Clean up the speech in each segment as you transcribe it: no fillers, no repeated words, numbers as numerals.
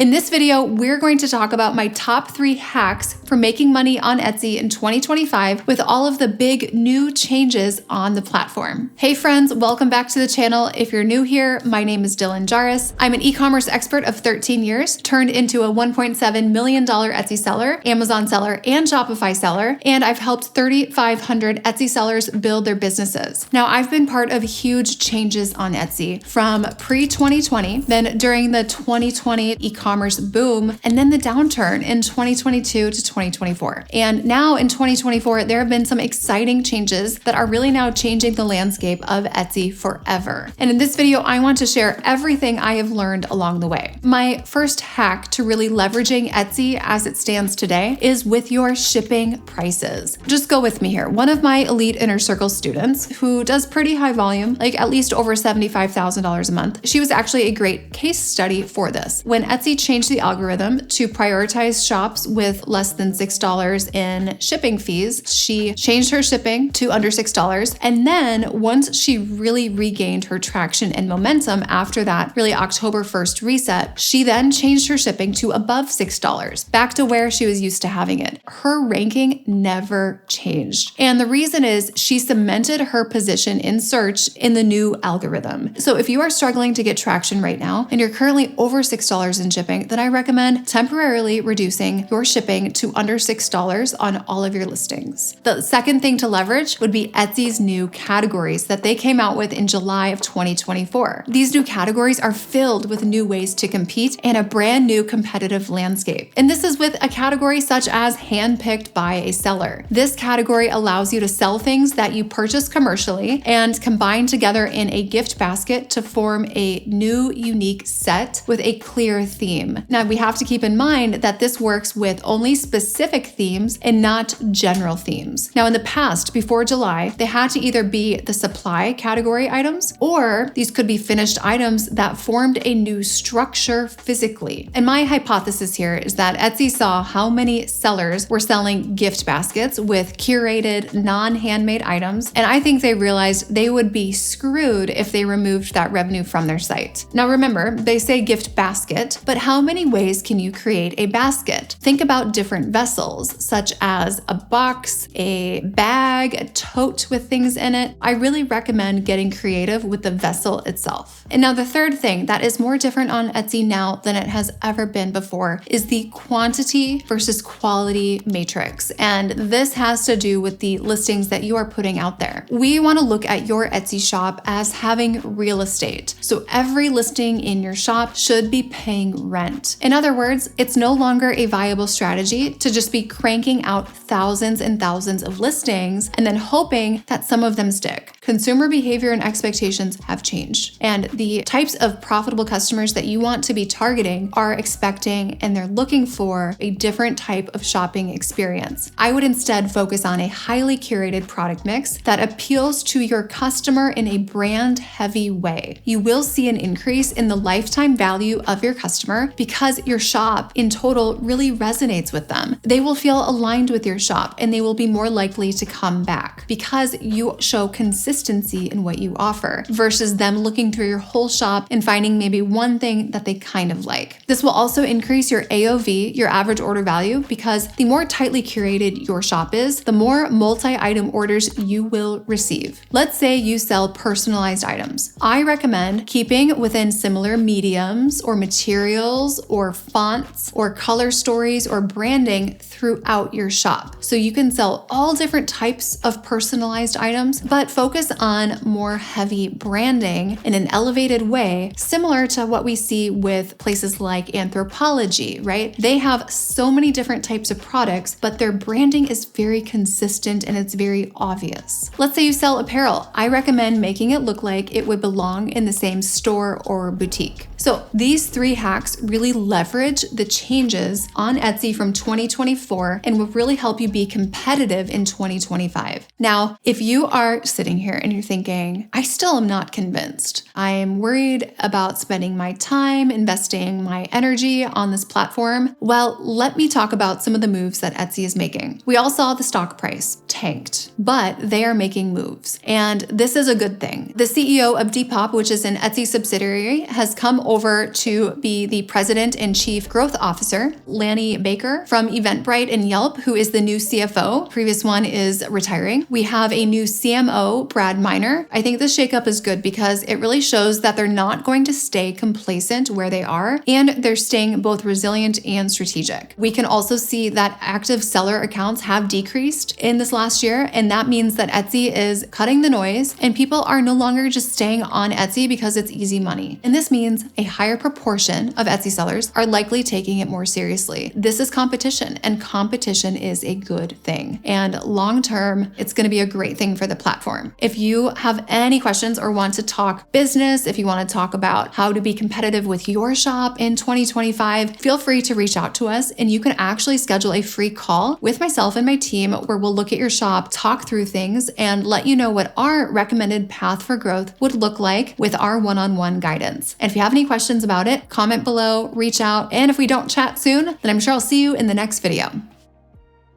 In this video, we're going to talk about my top 3 hacks for making money on Etsy in 2025 with all of the big new changes on the platform. Hey friends, welcome back to the channel. If you're new here, my name is Dylan Jarris. I'm an e-commerce expert of 13 years, turned into a $1.7 million Etsy seller, Amazon seller, and Shopify seller, and I've helped 3,500 Etsy sellers build their businesses. Now, I've been part of huge changes on Etsy from pre-2020, then during the 2020 e-commerce boom, and then the downturn in 2022 to 2024. And now in 2024, there have been some exciting changes that are really now changing the landscape of Etsy forever. And in this video, I want to share everything I have learned along the way. My first hack to really leveraging Etsy as it stands today is with your shipping prices. Just go with me here. One of my elite inner circle students who does pretty high volume, like at least over $75,000 a month, she was actually a great case study for this. When Etsy changed the algorithm to prioritize shops with less than $6 in shipping fees, she changed her shipping to under $6. And then once she really regained her traction and momentum after that really October 1st reset, she then changed her shipping to above $6, back to where she was used to having it. Her ranking never changed. And the reason is she cemented her position in search in the new algorithm. So if you are struggling to get traction right now and you're currently over $6 in shipping, then I recommend temporarily reducing your shipping to under $6 on all of your listings. The second thing to leverage would be Etsy's new categories that they came out with in July of 2024. These new categories are filled with new ways to compete and a brand new competitive landscape. And this is with a category such as handpicked by a seller. This category allows you to sell things that you purchase commercially and combine together in a gift basket to form a new unique set with a clear theme. Now, we have to keep in mind that this works with only specific themes and not general themes. Now, in the past, before July, they had to either be the supply category items or these could be finished items that formed a new structure physically. And my hypothesis here is that Etsy saw how many sellers were selling gift baskets with curated, non-handmade items, and I think they realized they would be screwed if they removed that revenue from their site. Now remember, they say gift basket, but how many ways can you create a basket? Think about different vessels, such as a box, a bag, a tote with things in it. I really recommend getting creative with the vessel itself. And now the third thing that is more different on Etsy now than it has ever been before is the quantity versus quality matrix. And this has to do with the listings that you are putting out there. We want to look at your Etsy shop as having real estate. So every listing in your shop should be paying rent. In other words, it's no longer a viable strategy to just be cranking out thousands and thousands of listings and then hoping that some of them stick. Consumer behavior and expectations have changed, and the types of profitable customers that you want to be targeting are expecting and they're looking for a different type of shopping experience. I would instead focus on a highly curated product mix that appeals to your customer in a brand heavy way. You will see an increase in the lifetime value of your customer because your shop in total really resonates with them. They will feel aligned with your shop and they will be more likely to come back because you show consistency in what you offer versus them looking through your whole shop and finding maybe one thing that they kind of like. This will also increase your AOV, your average order value, because the more tightly curated your shop is, the more multi-item orders you will receive. Let's say you sell personalized items. I recommend keeping within similar mediums or materials or fonts or color stories or branding throughout your shop. So you can sell all different types of personalized items, but focus on more heavy branding in an elevated way, similar to what we see with places like Anthropologie, right? They have so many different types of products, but their branding is very consistent and it's very obvious. Let's say you sell apparel. I recommend making it look like it would belong in the same store or boutique. So these 3 hacks really leverage the changes on Etsy from 2024 and will really help you be competitive in 2025. Now, if you are sitting here and you're thinking, I still am not convinced. I'm worried about spending my time, investing my energy on this platform. Well, let me talk about some of the moves that Etsy is making. We all saw the stock price tanked, but they are making moves. And this is a good thing. The CEO of Depop, which is an Etsy subsidiary, has come over to be the President and Chief Growth Officer, Lanny Baker, from Eventbrite and Yelp, who is the new CFO. Previous one is retiring. We have a new CMO, Brad Miner. I think this shakeup is good because it really shows that they're not going to stay complacent where they are, and they're staying both resilient and strategic. We can also see that active seller accounts have decreased in this last year, and that means that Etsy is cutting the noise and people are no longer just staying on Etsy because it's easy money. And this means a higher proportion of Etsy sellers are likely taking it more seriously. This is competition, and competition is a good thing. And long term, it's going to be a great thing for the platform. If you have any questions or want to talk business, if you want to talk about how to be competitive with your shop in 2025, feel free to reach out to us, and you can actually schedule a free call with myself and my team where we'll look at your shop, talk through things, and let you know what our recommended path for growth would look like with our one-on-one guidance. And if you have any questions about it, comment below, reach out, and if we don't chat soon, then I'm sure I'll see you in the next video.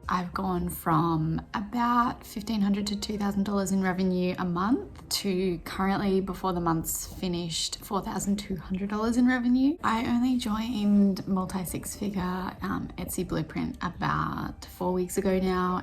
I've gone from about $1,500 to $2,000 in revenue a month to currently, before the month's finished, $4,200 in revenue. I only joined multi-six-figure Etsy Blueprint about 4 weeks ago now,